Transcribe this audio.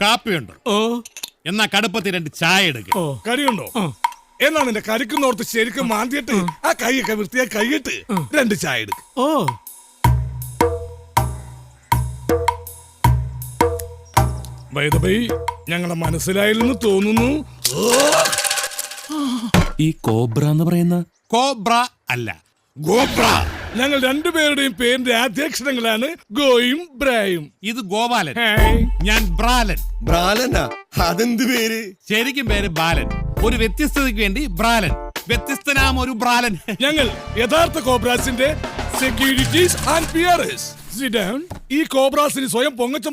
കാപ്പിയുണ്ടോ? ഓ എന്നാ കടുപ്പത്തിൽ 2 ചായ എടുക്ക. കടിയുണ്ടോ? എന്നാ നിന്റെ കരിക്കുന്നോർത്ത് ശരിക്കും മാന്തിയിട്ട് ആ കൈയൊക്കെ വൃത്തിയായി കൈയിട്ട് 2 ചായ എടുക്കും. ഓ ഞങ്ങളെ മനസ്സിലായില്ലെന്ന് തോന്നുന്നു. ഈ കോബ്ര എന്ന് പറയുന്ന കോബ്ര അല്ല, ഗോബ്ര. ഞങ്ങൾ രണ്ടുപേരുടെയും പേരിന്റെ ആദ്യാക്ഷരങ്ങളാണ് ഗോയും ബ്രായും. ഇത് ഗോപാലൻ, ഞാൻ ബ്രാലൻ. ബ്രാലനാ? അതെന്ത് പേര്? ശരിക്കും പേര് ബാലൻ. ഒരു വ്യത്യസ്തതയ്ക്ക് വേണ്ടി ബ്രാലൻ. വ്യത്യസ്തനാം ഒരു ബ്രാലൻ. ഞങ്ങൾ യഥാർത്ഥ കോബ്രാസിന്റെ സെക്യൂരിറ്റീസ് ആൻഡ് പിആർഎസ്. ഈ കോബ്രാസിന് സ്വയം പൊങ്ങച്ചം